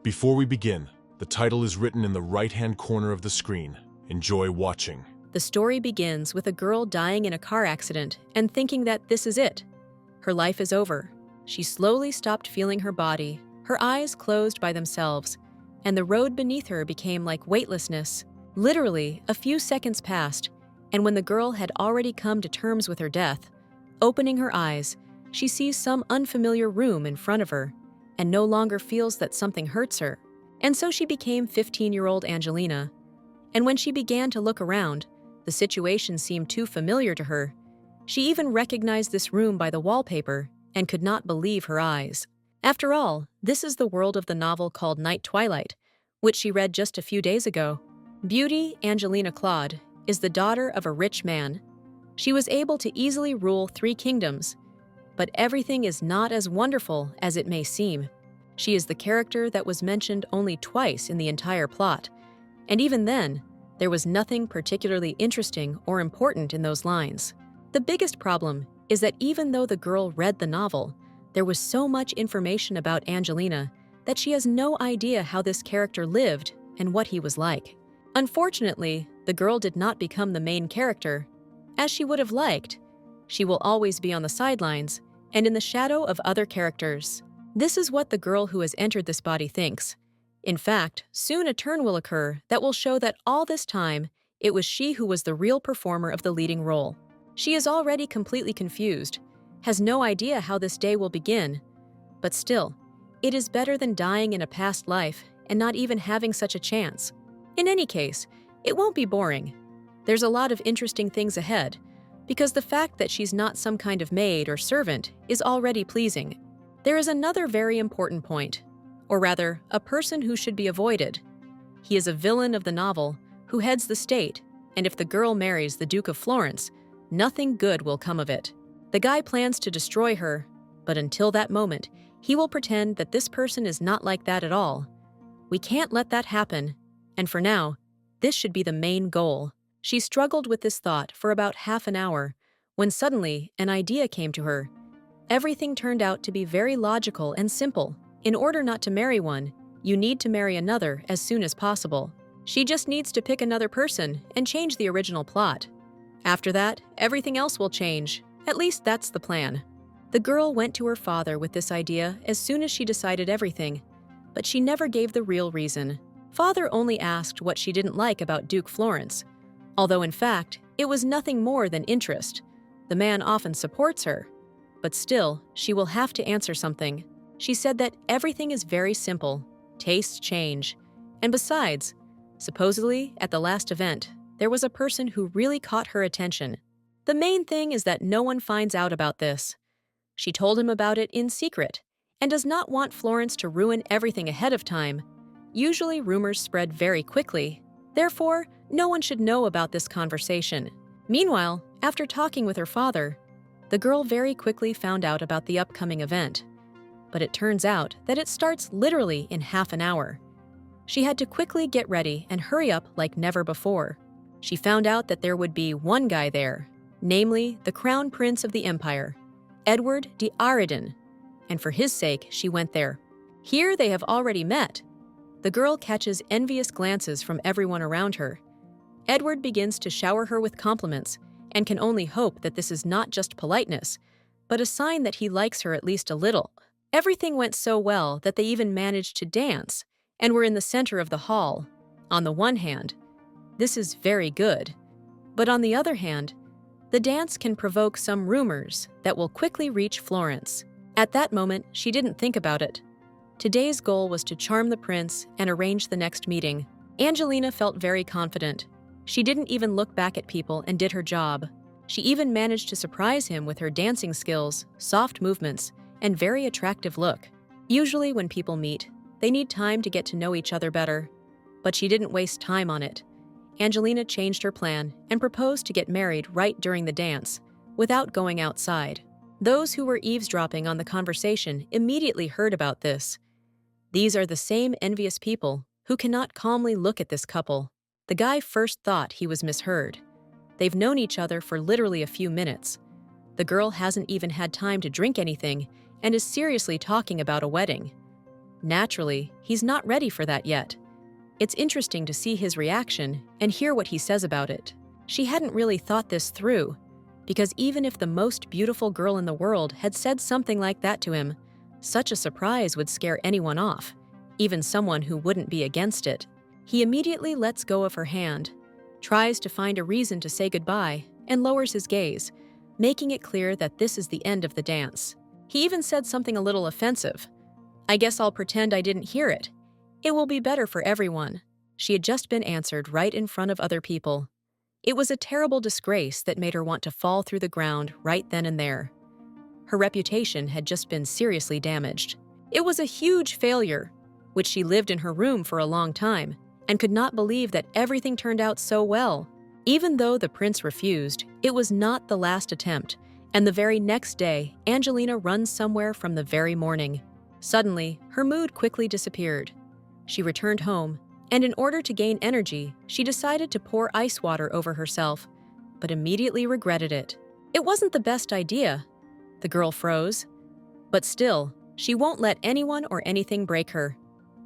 Before we begin, the title is written in the right-hand corner of the screen. Enjoy watching. The story begins with a girl dying in a car accident and thinking that this is it. Her life is over. She slowly stopped feeling her body, her eyes closed by themselves, and the road beneath her became like weightlessness. Literally, a few seconds passed, and when the girl had already come to terms with her death, opening her eyes, she sees some unfamiliar room in front of her and no longer feels that something hurts her. And so she became 15-year-old Angelina. And when she began to look around, the situation seemed too familiar to her. She even recognized this room by the wallpaper and could not believe her eyes. After all, this is the world of the novel called Night Twilight, which she read just a few days ago. Beauty Angelina Claude is the daughter of a rich man. She was able to easily rule 3 kingdoms, but everything is not as wonderful as it may seem. She is the character that was mentioned only twice in the entire plot, and even then, there was nothing particularly interesting or important in those lines. The biggest problem is that even though the girl read the novel, there was so much information about Angelina that she has no idea how this character lived and what he was like. Unfortunately, the girl did not become the main character, as she would have liked. She will always be on the sidelines and in the shadow of other characters. This is what the girl who has entered this body thinks. In fact, soon a turn will occur that will show that all this time, it was she who was the real performer of the leading role. She is already completely confused, has no idea how this day will begin, but still, it is better than dying in a past life and not even having such a chance. In any case, it won't be boring. There's a lot of interesting things ahead, because the fact that she's not some kind of maid or servant is already pleasing. There is another very important point, or rather, a person who should be avoided. He is a villain of the novel who heads the state, and if the girl marries the Duke of Florence, nothing good will come of it. The guy plans to destroy her, but until that moment, he will pretend that this person is not like that at all. We can't let that happen, and for now, this should be the main goal. She struggled with this thought for about half an hour, when suddenly an idea came to her. Everything turned out to be very logical and simple. In order not to marry one, you need to marry another as soon as possible. She just needs to pick another person and change the original plot. After that, everything else will change. At least that's the plan. The girl went to her father with this idea as soon as she decided everything, but she never gave the real reason. Father only asked what she didn't like about Duke Florence, although in fact, it was nothing more than interest. The man often supports her, but still, she will have to answer something. She said that everything is very simple, tastes change, and besides, supposedly, at the last event, there was a person who really caught her attention. The main thing is that no one finds out about this. She told him about it in secret, and does not want Florence to ruin everything ahead of time. Usually rumors spread very quickly, therefore, no one should know about this conversation. Meanwhile, after talking with her father, the girl very quickly found out about the upcoming event. But it turns out that it starts literally in half an hour. She had to quickly get ready and hurry up like never before. She found out that there would be one guy there, namely the Crown Prince of the Empire, Edward de Aridin, and for his sake she went there. Here they have already met. The girl catches envious glances from everyone around her. Edward begins to shower her with compliments and can only hope that this is not just politeness, but a sign that he likes her at least a little. Everything went so well that they even managed to dance and were in the center of the hall. On the one hand, this is very good, but on the other hand, the dance can provoke some rumors that will quickly reach Florence. At that moment, she didn't think about it. Today's goal was to charm the prince and arrange the next meeting. Angelina felt very confident. She didn't even look back at people and did her job. She even managed to surprise him with her dancing skills, soft movements, and very attractive look. Usually when people meet, they need time to get to know each other better. But she didn't waste time on it. Angelina changed her plan and proposed to get married right during the dance, without going outside. Those who were eavesdropping on the conversation immediately heard about this. These are the same envious people who cannot calmly look at this couple. The guy first thought he was misheard. They've known each other for literally a few minutes. The girl hasn't even had time to drink anything and is seriously talking about a wedding. Naturally, he's not ready for that yet. It's interesting to see his reaction and hear what he says about it. She hadn't really thought this through, because even if the most beautiful girl in the world had said something like that to him, such a surprise would scare anyone off, even someone who wouldn't be against it. He immediately lets go of her hand, tries to find a reason to say goodbye, and lowers his gaze, making it clear that this is the end of the dance. He even said something a little offensive. "I guess I'll pretend I didn't hear it. It will be better for everyone." She had just been answered right in front of other people. It was a terrible disgrace that made her want to fall through the ground right then and there. Her reputation had just been seriously damaged. It was a huge failure, which she lived in her room for a long time, and could not believe that everything turned out so well. Even though the prince refused, it was not the last attempt, and the very next day, Angelina runs somewhere from the very morning. Suddenly, her mood quickly disappeared. She returned home, and in order to gain energy, she decided to pour ice water over herself, but immediately regretted it. It wasn't the best idea. The girl froze. But still, she won't let anyone or anything break her.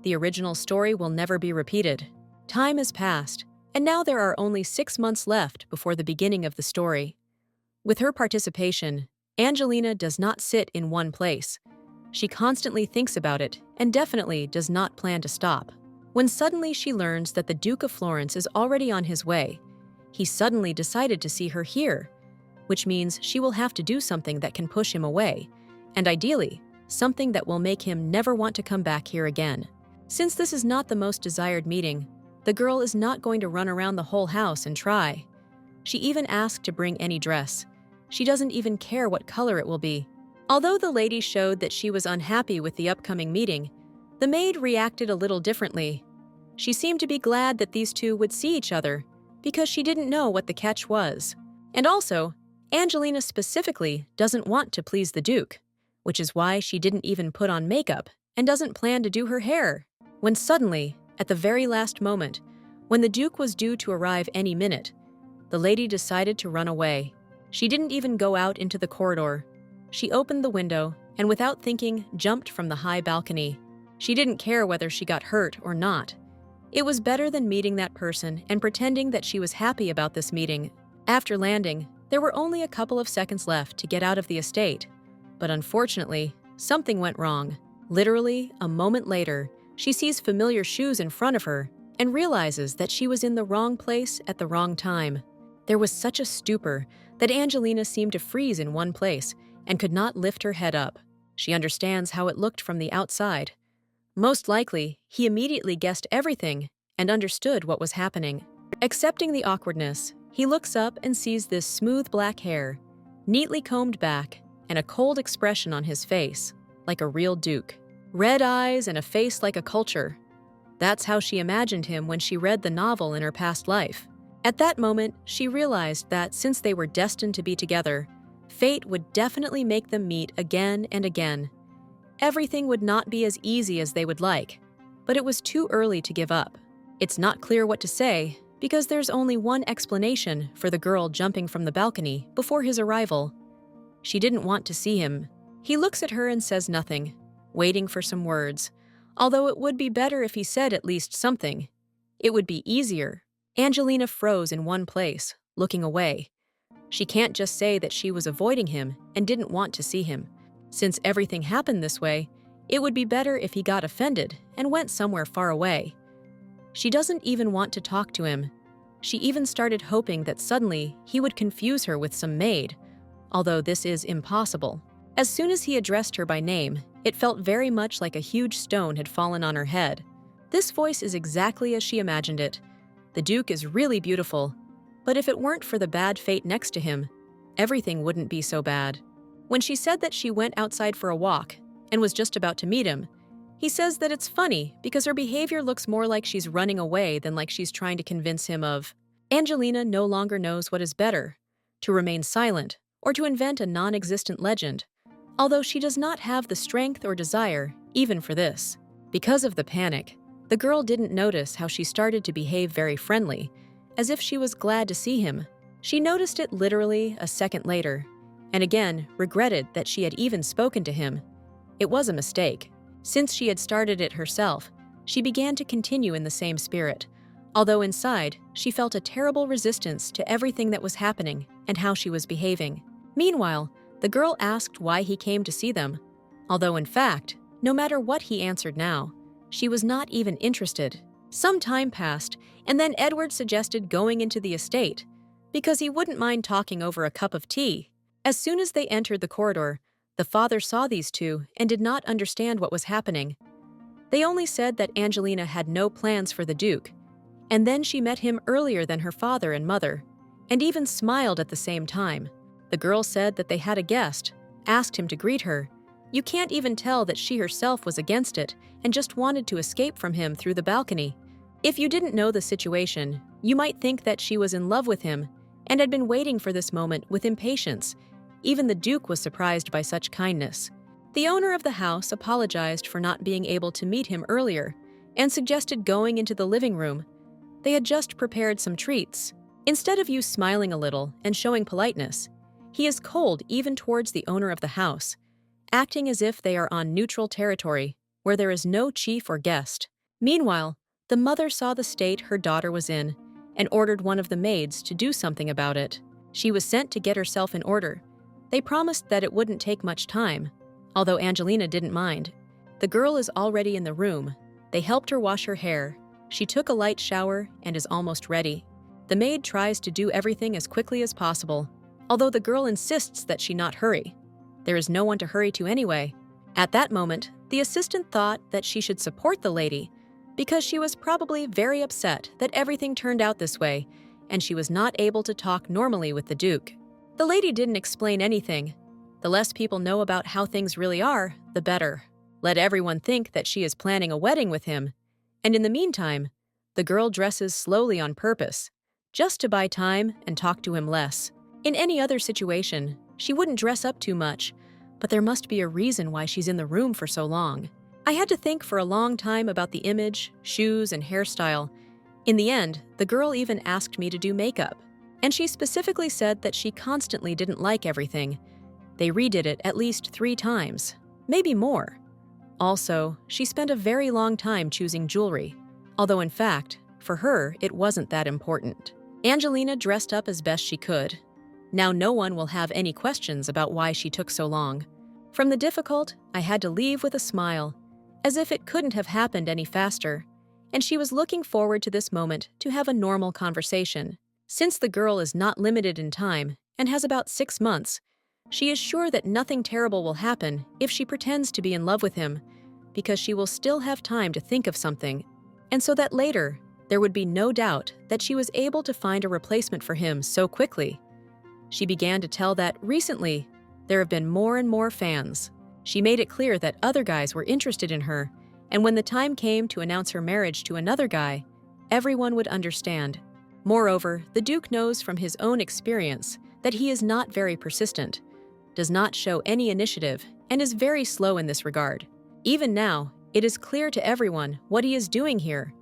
The original story will never be repeated. Time has passed, and now there are only 6 months left before the beginning of the story. With her participation, Angelina does not sit in one place. She constantly thinks about it and definitely does not plan to stop. When suddenly she learns that the Duke of Florence is already on his way, he suddenly decided to see her here, which means she will have to do something that can push him away, and ideally, something that will make him never want to come back here again. Since this is not the most desired meeting, the girl is not going to run around the whole house and try. She even asked to bring any dress. She doesn't even care what color it will be. Although the lady showed that she was unhappy with the upcoming meeting, the maid reacted a little differently. She seemed to be glad that these two would see each other, because she didn't know what the catch was. And also, Angelina specifically doesn't want to please the Duke, which is why she didn't even put on makeup and doesn't plan to do her hair. When suddenly, at the very last moment, when the Duke was due to arrive any minute, the lady decided to run away. She didn't even go out into the corridor. She opened the window and, without thinking, jumped from the high balcony. She didn't care whether she got hurt or not. It was better than meeting that person and pretending that she was happy about this meeting. After landing, there were only a couple of seconds left to get out of the estate. But unfortunately, something went wrong. Literally, a moment later, she sees familiar shoes in front of her and realizes that she was in the wrong place at the wrong time. There was such a stupor that Angelina seemed to freeze in one place and could not lift her head up. She understands how it looked from the outside. Most likely, he immediately guessed everything and understood what was happening. Accepting the awkwardness, he looks up and sees this smooth black hair, neatly combed back, and a cold expression on his face, like a real duke. Red eyes and a face like a culture. That's how she imagined him when she read the novel in her past life. At that moment, she realized that since they were destined to be together, fate would definitely make them meet again and again. Everything would not be as easy as they would like, but it was too early to give up. It's not clear what to say, because there's only one explanation for the girl jumping from the balcony before his arrival. She didn't want to see him. He looks at her and says nothing, waiting for some words, although it would be better if he said at least something. It would be easier. Angelina froze in one place, looking away. She can't just say that she was avoiding him and didn't want to see him. Since everything happened this way, it would be better if he got offended and went somewhere far away. She doesn't even want to talk to him. She even started hoping that suddenly he would confuse her with some maid, although this is impossible. As soon as he addressed her by name, it felt very much like a huge stone had fallen on her head. This voice is exactly as she imagined it. The Duke is really beautiful, but if it weren't for the bad fate next to him, everything wouldn't be so bad. When she said that she went outside for a walk and was just about to meet him, he says that it's funny because her behavior looks more like she's running away than like she's trying to convince him of. Angelina no longer knows what is better, to remain silent or to invent a non-existent legend, although she does not have the strength or desire even for this. Because of the panic, the girl didn't notice how she started to behave very friendly, as if she was glad to see him. She noticed it literally a second later, and again regretted that she had even spoken to him. It was a mistake. Since she had started it herself, she began to continue in the same spirit, although inside, she felt a terrible resistance to everything that was happening and how she was behaving. Meanwhile, the girl asked why he came to see them, although in fact, no matter what he answered now, she was not even interested. Some time passed, and then Edward suggested going into the estate, because he wouldn't mind talking over a cup of tea. As soon as they entered the corridor, the father saw these two and did not understand what was happening. They only said that Angelina had no plans for the Duke, and then she met him earlier than her father and mother, and even smiled at the same time. The girl said that they had a guest, asked him to greet her. You can't even tell that she herself was against it and just wanted to escape from him through the balcony. If you didn't know the situation, you might think that she was in love with him and had been waiting for this moment with impatience. Even the Duke was surprised by such kindness. The owner of the house apologized for not being able to meet him earlier and suggested going into the living room. They had just prepared some treats. Instead of you smiling a little and showing politeness, he is cold even towards the owner of the house, acting as if they are on neutral territory where there is no chief or guest. Meanwhile, the mother saw the state her daughter was in and ordered one of the maids to do something about it. She was sent to get herself in order. They promised that it wouldn't take much time, although Angelina didn't mind. The girl is already in the room. They helped her wash her hair. She took a light shower and is almost ready. The maid tries to do everything as quickly as possible, although the girl insists that she not hurry. There is no one to hurry to anyway. At that moment, the assistant thought that she should support the lady because she was probably very upset that everything turned out this way and she was not able to talk normally with the Duke. The lady didn't explain anything. The less people know about how things really are, the better. Let everyone think that she is planning a wedding with him. And in the meantime, the girl dresses slowly on purpose, just to buy time and talk to him less. In any other situation, she wouldn't dress up too much, but there must be a reason why she's in the room for so long. I had to think for a long time about the image, shoes, and hairstyle. In the end, the girl even asked me to do makeup, and she specifically said that she constantly didn't like everything. They redid it at least 3 times, maybe more. Also, she spent a very long time choosing jewelry, although in fact, for her, it wasn't that important. Angelina dressed up as best she could. Now no one will have any questions about why she took so long. From the difficult, I had to leave with a smile, as if it couldn't have happened any faster, and she was looking forward to this moment to have a normal conversation. Since the girl is not limited in time and has about 6 months, she is sure that nothing terrible will happen if she pretends to be in love with him, because she will still have time to think of something, and so that later, there would be no doubt that she was able to find a replacement for him so quickly. She began to tell that recently, there have been more and more fans. She made it clear that other guys were interested in her, and when the time came to announce her marriage to another guy, everyone would understand. Moreover, the Duke knows from his own experience that he is not very persistent, does not show any initiative, and is very slow in this regard. Even now, it is clear to everyone what he is doing here.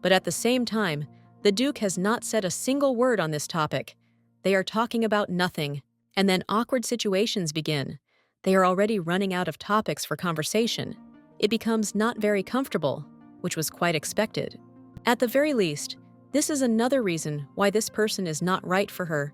But at the same time, the Duke has not said a single word on this topic. They are talking about nothing, and then awkward situations begin. They are already running out of topics for conversation. It becomes not very comfortable, which was quite expected. At the very least, this is another reason why this person is not right for her.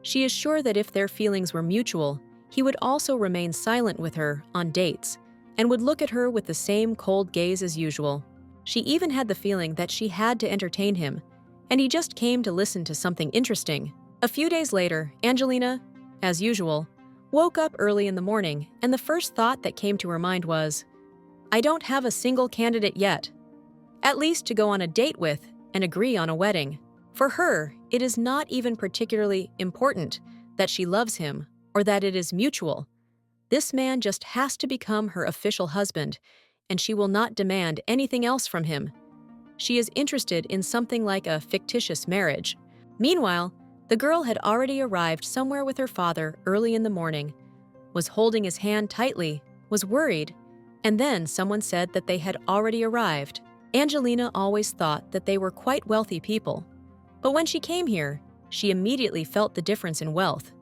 She is sure that if their feelings were mutual, he would also remain silent with her on dates and would look at her with the same cold gaze as usual. She even had the feeling that she had to entertain him, and he just came to listen to something interesting. A few days later, Angelina, as usual, woke up early in the morning, and the first thought that came to her mind was, I don't have a single candidate yet, at least to go on a date with and agree on a wedding. For her, it is not even particularly important that she loves him or that it is mutual. This man just has to become her official husband, and she will not demand anything else from him. She is interested in something like a fictitious marriage. Meanwhile, the girl had already arrived somewhere with her father early in the morning, was holding his hand tightly, was worried, and then someone said that they had already arrived. Angelina always thought that they were quite wealthy people, but when she came here, she immediately felt the difference in wealth,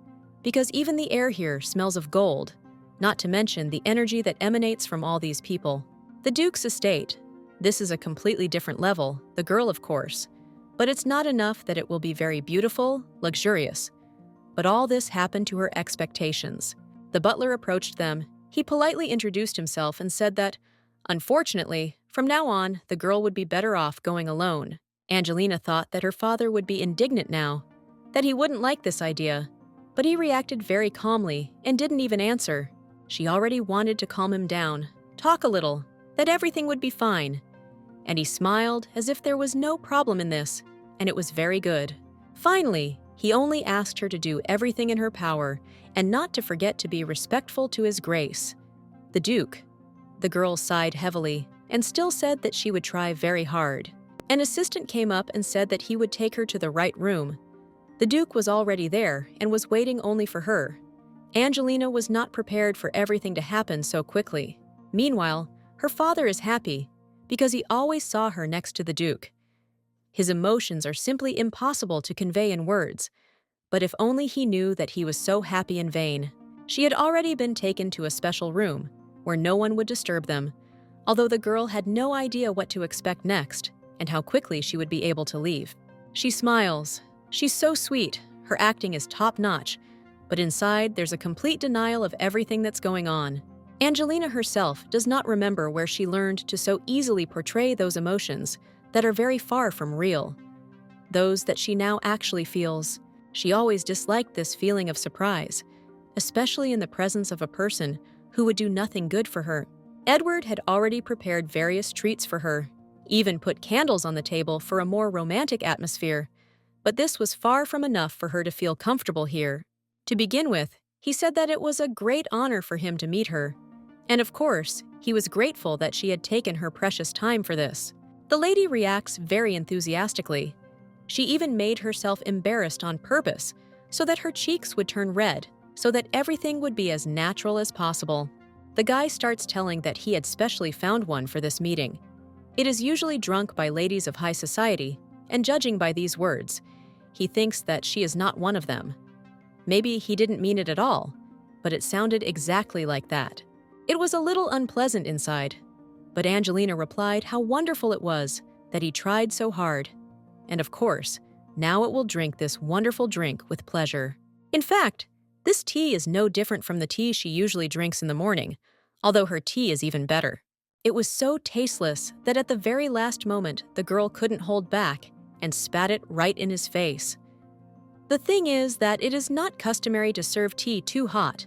because even the air here smells of gold, not to mention the energy that emanates from all these people. The Duke's estate. This is a completely different level, the girl of course. But it's not enough that it will be very beautiful, luxurious. But all this happened to her expectations. The butler approached them. He politely introduced himself and said that, unfortunately, from now on, the girl would be better off going alone. Angelina thought that her father would be indignant now, that he wouldn't like this idea. But he reacted very calmly and didn't even answer. She already wanted to calm him down, talk a little, that everything would be fine. And he smiled as if there was no problem in this, and it was very good. Finally, he only asked her to do everything in her power and not to forget to be respectful to his grace. The Duke. The girl sighed heavily and still said that she would try very hard. An assistant came up and said that he would take her to the right room. The Duke was already there and was waiting only for her. Angelina was not prepared for everything to happen so quickly. Meanwhile, her father is happy because he always saw her next to the Duke. His emotions are simply impossible to convey in words, but if only he knew that he was so happy in vain. She had already been taken to a special room where no one would disturb them, although the girl had no idea what to expect next and how quickly she would be able to leave. She smiles. She's so sweet. Her acting is top-notch, but inside there's a complete denial of everything that's going on. Angelina herself does not remember where she learned to so easily portray those emotions that are very far from real. Those that she now actually feels. She always disliked this feeling of surprise, especially in the presence of a person who would do nothing good for her. Edward had already prepared various treats for her, even put candles on the table for a more romantic atmosphere, but this was far from enough for her to feel comfortable here. To begin with, he said that it was a great honor for him to meet her, and of course, he was grateful that she had taken her precious time for this. The lady reacts very enthusiastically. She even made herself embarrassed on purpose so that her cheeks would turn red, so that everything would be as natural as possible. The guy starts telling that he had specially found one for this meeting. It is usually drunk by ladies of high society, and judging by these words, he thinks that she is not one of them. Maybe he didn't mean it at all, but it sounded exactly like that. It was a little unpleasant inside, but Angelina replied how wonderful it was that he tried so hard. And of course, now it will drink this wonderful drink with pleasure. In fact, this tea is no different from the tea she usually drinks in the morning, although her tea is even better. It was so tasteless that at the very last moment, the girl couldn't hold back and spat it right in his face. The thing is that it is not customary to serve tea too hot.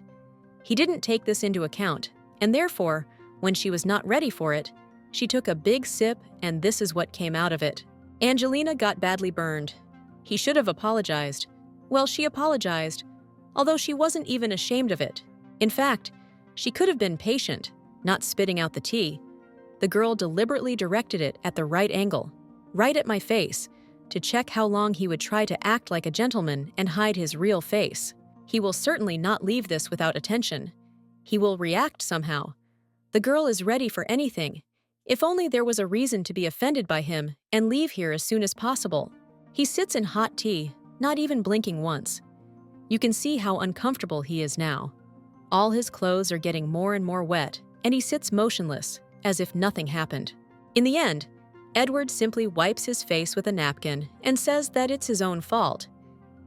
He didn't take this into account, and therefore, when she was not ready for it, she took a big sip, and this is what came out of it. Angelina got badly burned. He should have apologized. Well, she apologized, although she wasn't even ashamed of it. In fact, she could have been patient, not spitting out the tea. The girl deliberately directed it at the right angle, right at my face, to check how long he would try to act like a gentleman and hide his real face. He will certainly not leave this without attention. He will react somehow. The girl is ready for anything. If only there was a reason to be offended by him and leave here as soon as possible. He sits in hot tea, not even blinking once. You can see how uncomfortable he is now. All his clothes are getting more and more wet, and he sits motionless, as if nothing happened. In the end, Edward simply wipes his face with a napkin and says that it's his own fault.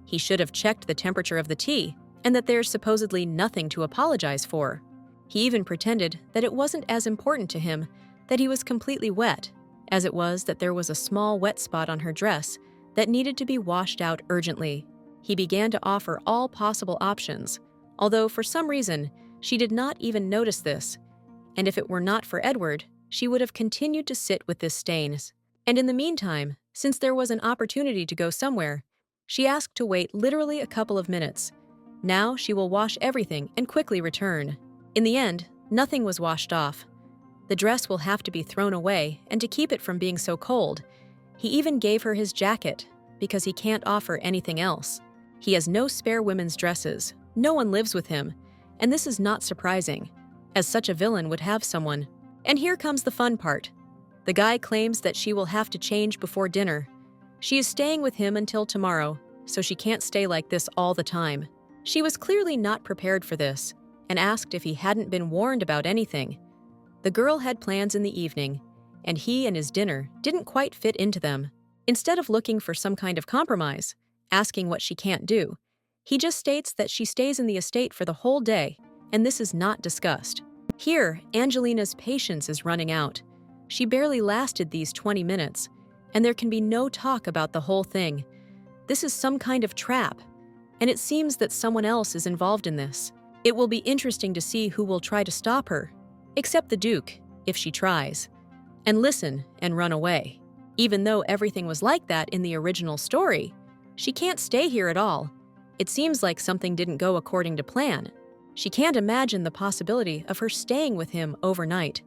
He should have checked the temperature of the tea and that there's supposedly nothing to apologize for. He even pretended that it wasn't as important to him that he was completely wet, as it was that there was a small wet spot on her dress that needed to be washed out urgently. He began to offer all possible options, although for some reason she did not even notice this, and if it were not for Edward, she would have continued to sit with this stains. And in the meantime, since there was an opportunity to go somewhere, she asked to wait literally a couple of minutes. Now she will wash everything and quickly return. In the end, nothing was washed off. The dress will have to be thrown away, and to keep it from being so cold, he even gave her his jacket, because he can't offer anything else. He has no spare women's dresses, no one lives with him, and this is not surprising, as such a villain would have someone. And here comes the fun part. The guy claims that she will have to change before dinner. She is staying with him until tomorrow, so she can't stay like this all the time. She was clearly not prepared for this, and asked if he hadn't been warned about anything. The girl had plans in the evening, and he and his dinner didn't quite fit into them. Instead of looking for some kind of compromise, asking what she can't do, he just states that she stays in the estate for the whole day, and this is not discussed. Here, Angelina's patience is running out. She barely lasted these 20 minutes, and there can be no talk about the whole thing. This is some kind of trap, and it seems that someone else is involved in this. It will be interesting to see who will try to stop her, except the Duke, if she tries, and listen and run away. Even though everything was like that in the original story, she can't stay here at all. It seems like something didn't go according to plan. She can't imagine the possibility of her staying with him overnight.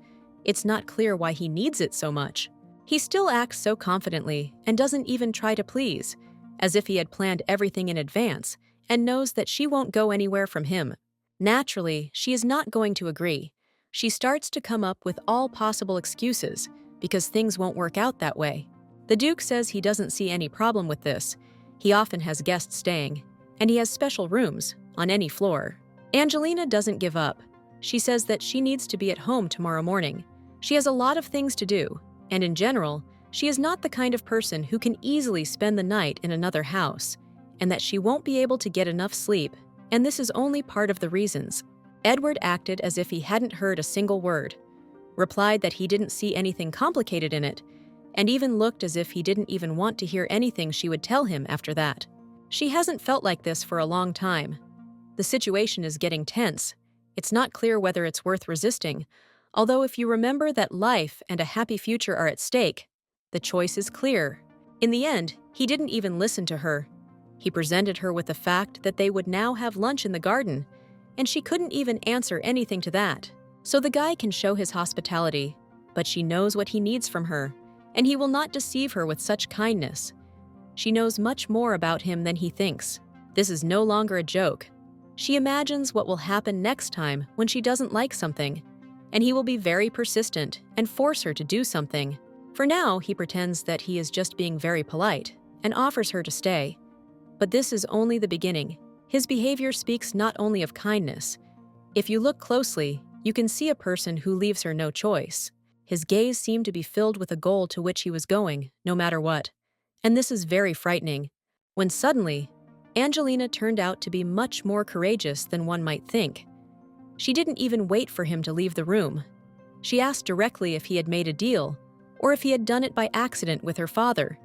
It's not clear why he needs it so much. He still acts so confidently and doesn't even try to please, as if he had planned everything in advance and knows that she won't go anywhere from him. Naturally, she is not going to agree. She starts to come up with all possible excuses because things won't work out that way. The Duke says he doesn't see any problem with this. He often has guests staying, and he has special rooms on any floor. Angelina doesn't give up. She says that she needs to be at home tomorrow morning. She has a lot of things to do, and in general, she is not the kind of person who can easily spend the night in another house, and that she won't be able to get enough sleep, and this is only part of the reasons. Edward acted as if he hadn't heard a single word, replied that he didn't see anything complicated in it, and even looked as if he didn't even want to hear anything she would tell him after that. She hasn't felt like this for a long time. The situation is getting tense. It's not clear whether it's worth resisting, although if you remember that life and a happy future are at stake, the choice is clear. In the end, he didn't even listen to her. He presented her with the fact that they would now have lunch in the garden, and she couldn't even answer anything to that. So the guy can show his hospitality, but she knows what he needs from her, and he will not deceive her with such kindness. She knows much more about him than he thinks. This is no longer a joke. She imagines what will happen next time when she doesn't like something, and he will be very persistent and force her to do something. For now, he pretends that he is just being very polite and offers her to stay. But this is only the beginning. His behavior speaks not only of kindness. If you look closely, you can see a person who leaves her no choice. His gaze seemed to be filled with a goal to which he was going, no matter what. And this is very frightening. When suddenly, Angelina turned out to be much more courageous than one might think. She didn't even wait for him to leave the room. She asked directly if he had made a deal, or if he had done it by accident with her father,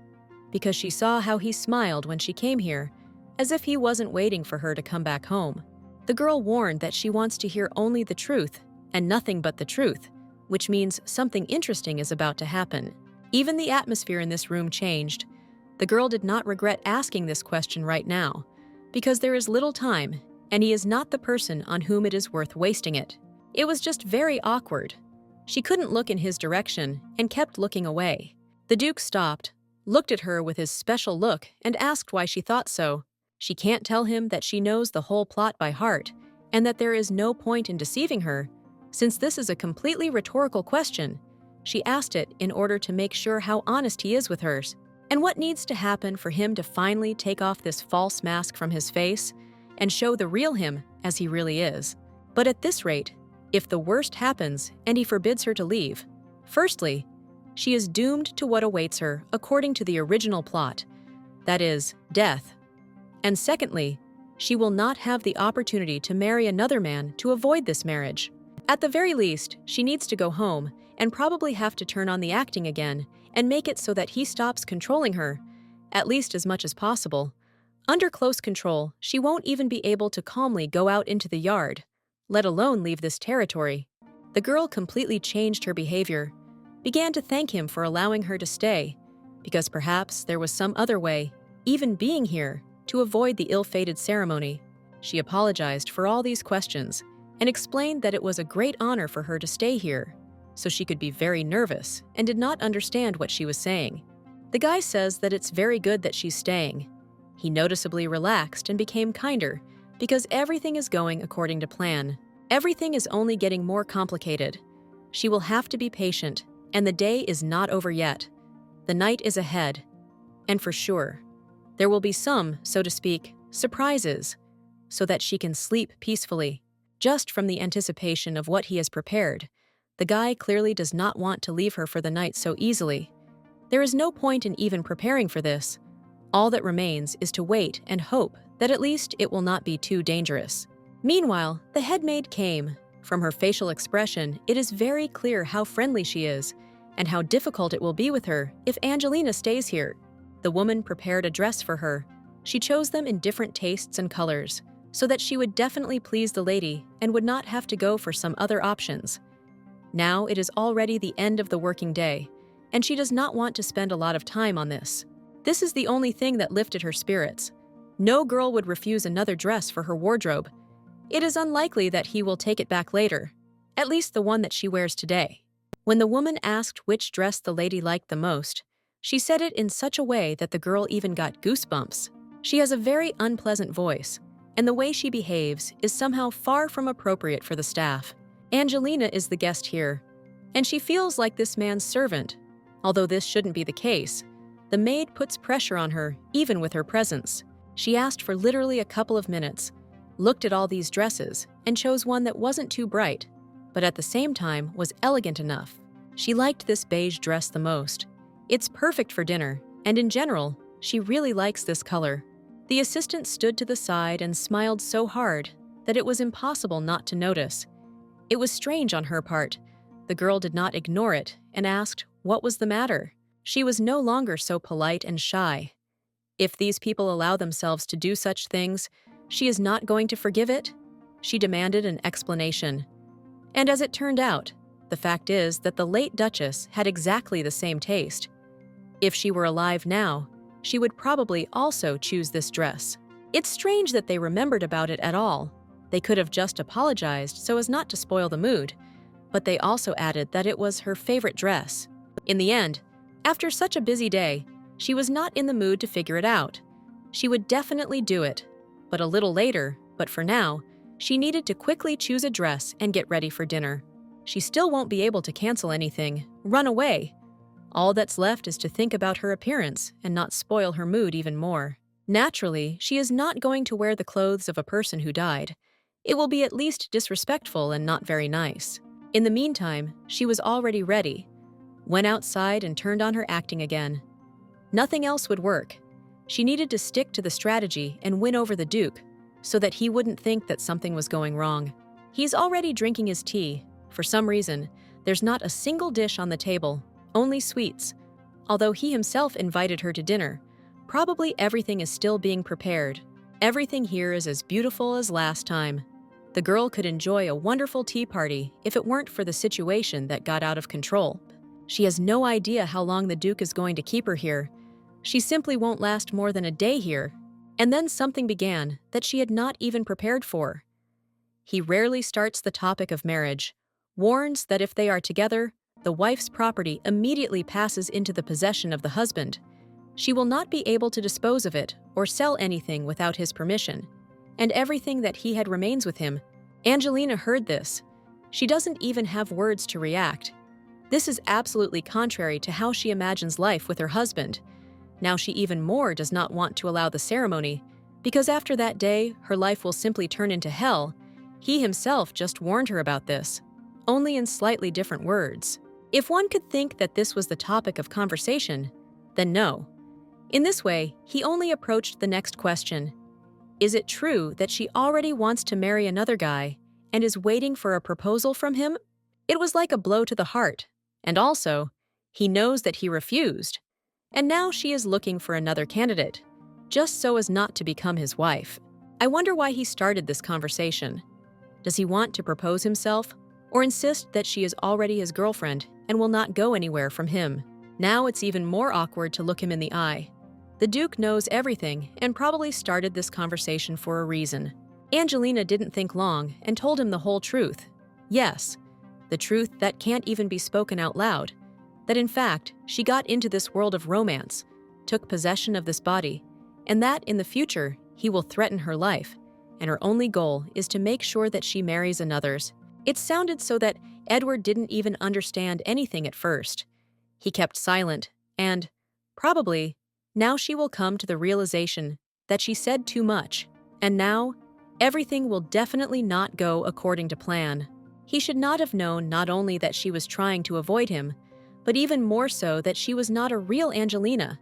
because she saw how he smiled when she came here, as if he wasn't waiting for her to come back home. The girl warned that she wants to hear only the truth, and nothing but the truth, which means something interesting is about to happen. Even the atmosphere in this room changed. The girl did not regret asking this question right now, because there is little time, and he is not the person on whom it is worth wasting it. It was just very awkward. She couldn't look in his direction and kept looking away. The Duke stopped, looked at her with his special look, and asked why she thought so. She can't tell him that she knows the whole plot by heart, and that there is no point in deceiving her. Since this is a completely rhetorical question, she asked it in order to make sure how honest he is with hers, and what needs to happen for him to finally take off this false mask from his face and show the real him as he really is. But at this rate, if the worst happens and he forbids her to leave, firstly, she is doomed to what awaits her according to the original plot, that is, death. And secondly, she will not have the opportunity to marry another man to avoid this marriage. At the very least, she needs to go home and probably have to turn on the acting again and make it so that he stops controlling her, at least as much as possible. Under close control, she won't even be able to calmly go out into the yard, let alone leave this territory. The girl completely changed her behavior, began to thank him for allowing her to stay, because perhaps there was some other way, even being here, to avoid the ill-fated ceremony. She apologized for all these questions and explained that it was a great honor for her to stay here, so she could be very nervous and did not understand what she was saying. The guy says that it's very good that she's staying. He noticeably relaxed and became kinder because everything is going according to plan. Everything is only getting more complicated. She will have to be patient, and the day is not over yet. The night is ahead, and for sure, there will be some, so to speak, surprises, so that she can sleep peacefully, just from the anticipation of what he has prepared. The guy clearly does not want to leave her for the night so easily. There is no point in even preparing for this. All that remains is to wait and hope that at least it will not be too dangerous. Meanwhile, the head maid came. From her facial expression, it is very clear how friendly she is and how difficult it will be with her if Angelina stays here. The woman prepared a dress for her. She chose them in different tastes and colors, so that she would definitely please the lady and would not have to go for some other options. Now it is already the end of the working day, and she does not want to spend a lot of time on this. This is the only thing that lifted her spirits. No girl would refuse another dress for her wardrobe. It is unlikely that he will take it back later, at least the one that she wears today. When the woman asked which dress the lady liked the most, she said it in such a way that the girl even got goosebumps. She has a very unpleasant voice, and the way she behaves is somehow far from appropriate for the staff. Angelina is the guest here, and she feels like this man's servant. Although this shouldn't be the case, the maid puts pressure on her even with her presence. She asked for literally a couple of minutes, looked at all these dresses, and chose one that wasn't too bright, but at the same time was elegant enough. She liked this beige dress the most. It's perfect for dinner, and in general, she really likes this color. The assistant stood to the side and smiled so hard that it was impossible not to notice. It was strange on her part. The girl did not ignore it and asked what was the matter. She was no longer so polite and shy. If these people allow themselves to do such things, she is not going to forgive it? She demanded an explanation. And as it turned out, the fact is that the late Duchess had exactly the same taste. If she were alive now, she would probably also choose this dress. It's strange that they remembered about it at all. They could have just apologized so as not to spoil the mood, but they also added that it was her favorite dress. In the end, after such a busy day, she was not in the mood to figure it out. She would definitely do it, but a little later, but for now, she needed to quickly choose a dress and get ready for dinner. She still won't be able to cancel anything, run away. All that's left is to think about her appearance and not spoil her mood even more. Naturally, she is not going to wear the clothes of a person who died. It will be at least disrespectful and not very nice. In the meantime, she was already ready, went outside and turned on her acting again. Nothing else would work. She needed to stick to the strategy and win over the Duke, so that he wouldn't think that something was going wrong. He's already drinking his tea. For some reason, there's not a single dish on the table, only sweets. Although he himself invited her to dinner, probably everything is still being prepared. Everything here is as beautiful as last time. The girl could enjoy a wonderful tea party if it weren't for the situation that got out of control. She has no idea how long the Duke is going to keep her here. She simply won't last more than a day here. And then something began that she had not even prepared for. He rarely starts the topic of marriage, warns that if they are together, the wife's property immediately passes into the possession of the husband. She will not be able to dispose of it or sell anything without his permission, and everything that he had remains with him. Angelina heard this. She doesn't even have words to react. This is absolutely contrary to how she imagines life with her husband. Now she even more does not want to allow the ceremony, because after that day, her life will simply turn into hell. He himself just warned her about this, only in slightly different words. If one could think that this was the topic of conversation, then no. In this way, he only approached the next question. Is it true that she already wants to marry another guy and is waiting for a proposal from him? It was like a blow to the heart. And also, he knows that he refused. And now she is looking for another candidate, just so as not to become his wife. I wonder why he started this conversation. Does he want to propose himself, or insist that she is already his girlfriend and will not go anywhere from him? Now it's even more awkward to look him in the eye. The Duke knows everything and probably started this conversation for a reason. Angelina didn't think long and told him the whole truth. Yes, the truth that can't even be spoken out loud. That in fact, she got into this world of romance, took possession of this body, and that in the future, he will threaten her life, and her only goal is to make sure that she marries another's. It sounded so that Edward didn't even understand anything at first. He kept silent, and, probably, now she will come to the realization that she said too much, and now, everything will definitely not go according to plan. He should not have known not only that she was trying to avoid him, but even more so that she was not a real Angelina,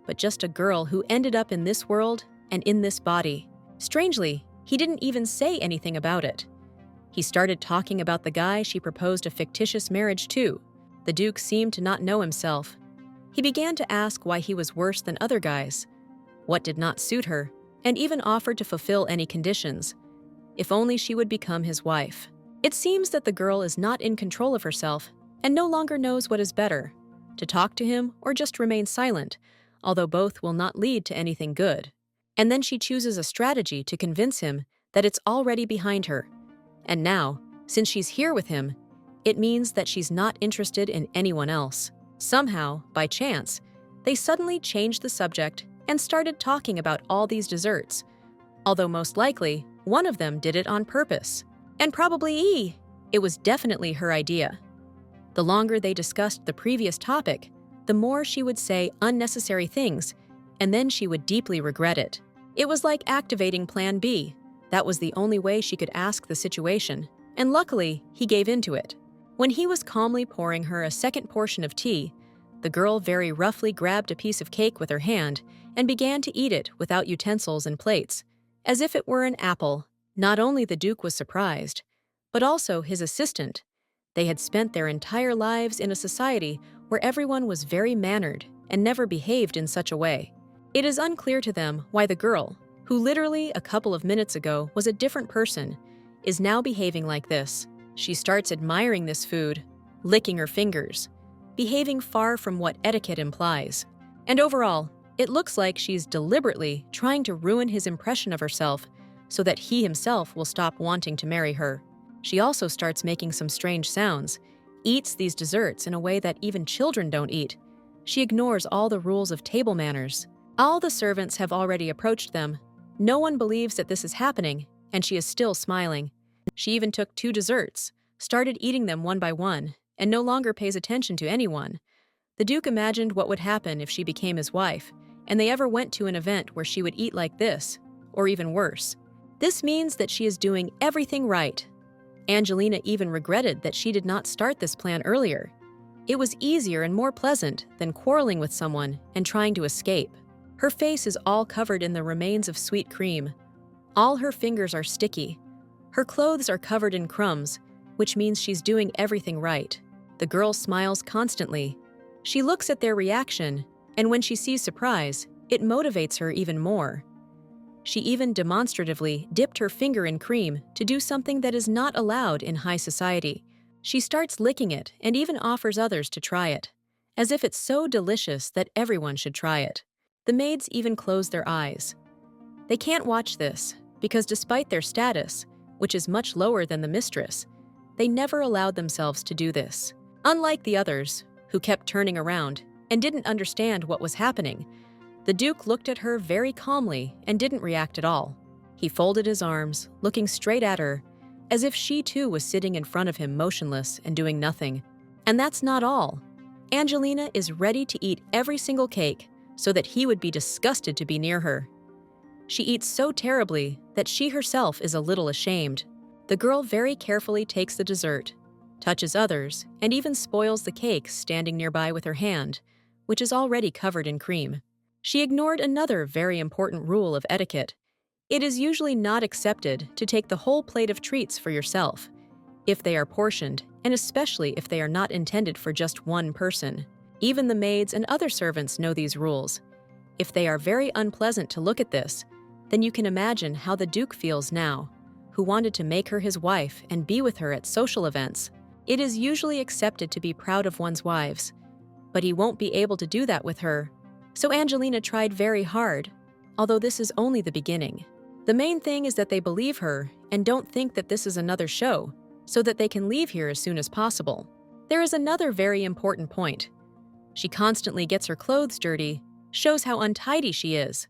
but just a girl who ended up in this world and in this body. Strangely, he didn't even say anything about it. He started talking about the guy she proposed a fictitious marriage to. The Duke seemed to not know himself. He began to ask why he was worse than other guys, what did not suit her, and even offered to fulfill any conditions, if only she would become his wife. It seems that the girl is not in control of herself and no longer knows what is better, to talk to him or just remain silent, although both will not lead to anything good. And then she chooses a strategy to convince him that it's already behind her. And now, since she's here with him, it means that she's not interested in anyone else. Somehow, by chance, they suddenly changed the subject and started talking about all these desserts, although most likely, one of them did it on purpose. And probably it was definitely her idea. The longer they discussed the previous topic, the more she would say unnecessary things, and then she would deeply regret it. It was like activating Plan B. That was the only way she could ask the situation, and luckily, he gave into it. When he was calmly pouring her a second portion of tea, the girl very roughly grabbed a piece of cake with her hand and began to eat it without utensils and plates, as if it were an apple. Not only the Duke was surprised, but also his assistant. They had spent their entire lives in a society where everyone was very mannered and never behaved in such a way. It is unclear to them why the girl, who literally a couple of minutes ago was a different person, is now behaving like this. She starts admiring this food, licking her fingers, behaving far from what etiquette implies. And overall, it looks like she's deliberately trying to ruin his impression of herself so that he himself will stop wanting to marry her. She also starts making some strange sounds, eats these desserts in a way that even children don't eat. She ignores all the rules of table manners. All the servants have already approached them. No one believes that this is happening, and she is still smiling. She even took 2 desserts, started eating them one by one, and no longer pays attention to anyone. The Duke imagined what would happen if she became his wife, and they ever went to an event where she would eat like this, or even worse. This means that she is doing everything right. Angelina even regretted that she did not start this plan earlier. It was easier and more pleasant than quarreling with someone and trying to escape. Her face is all covered in the remains of sweet cream. All her fingers are sticky. Her clothes are covered in crumbs, which means she's doing everything right. The girl smiles constantly. She looks at their reaction, and when she sees surprise, it motivates her even more. She even demonstratively dipped her finger in cream to do something that is not allowed in high society. She starts licking it and even offers others to try it, as if it's so delicious that everyone should try it. The maids even close their eyes. They can't watch this because despite their status, which is much lower than the mistress, they never allowed themselves to do this. Unlike the others, who kept turning around and didn't understand what was happening, the Duke looked at her very calmly and didn't react at all. He folded his arms, looking straight at her, as if she too was sitting in front of him motionless and doing nothing. And that's not all. Angelina is ready to eat every single cake so that he would be disgusted to be near her. She eats so terribly that she herself is a little ashamed. The girl very carefully takes the dessert, touches others, and even spoils the cake standing nearby with her hand, which is already covered in cream. She ignored another very important rule of etiquette. It is usually not accepted to take the whole plate of treats for yourself, if they are portioned, and especially if they are not intended for just one person. Even the maids and other servants know these rules. If they are very unpleasant to look at this, then you can imagine how the Duke feels now, who wanted to make her his wife and be with her at social events. It is usually accepted to be proud of one's wives, but he won't be able to do that with her. So Angelina tried very hard, although this is only the beginning. The main thing is that they believe her and don't think that this is another show, so that they can leave here as soon as possible. There is another very important point. She constantly gets her clothes dirty, shows how untidy she is.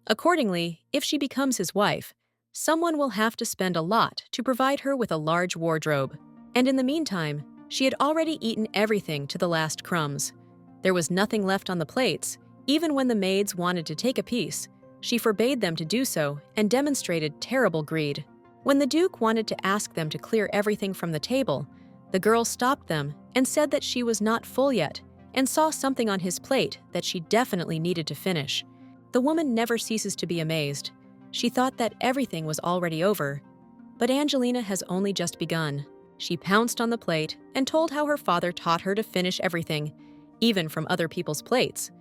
Accordingly, if she becomes his wife, someone will have to spend a lot to provide her with a large wardrobe. And in the meantime, she had already eaten everything to the last crumbs. There was nothing left on the plates. Even when the maids wanted to take a piece, she forbade them to do so and demonstrated terrible greed. When the Duke wanted to ask them to clear everything from the table, the girl stopped them and said that she was not full yet and saw something on his plate that she definitely needed to finish. The woman never ceases to be amazed. She thought that everything was already over. But Angelina has only just begun. She pounced on the plate and told how her father taught her to finish everything, even from other people's plates.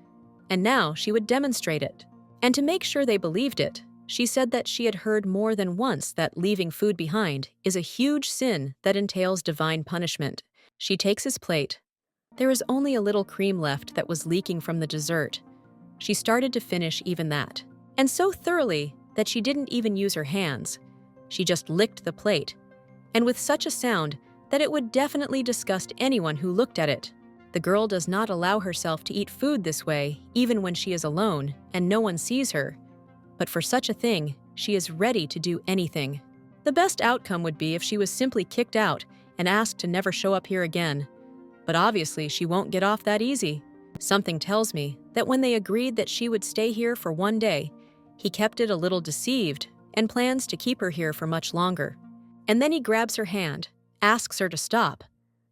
And now she would demonstrate it. And to make sure they believed it, she said that she had heard more than once that leaving food behind is a huge sin that entails divine punishment. She takes his plate. There is only a little cream left that was leaking from the dessert. She started to finish even that, and so thoroughly that she didn't even use her hands. She just licked the plate, and with such a sound that it would definitely disgust anyone who looked at it. The girl does not allow herself to eat food this way, even when she is alone and no one sees her. But for such a thing, she is ready to do anything. The best outcome would be if she was simply kicked out and asked to never show up here again. But obviously, she won't get off that easy. Something tells me that when they agreed that she would stay here for one day, he kept it a little deceived and plans to keep her here for much longer. And then he grabs her hand, asks her to stop.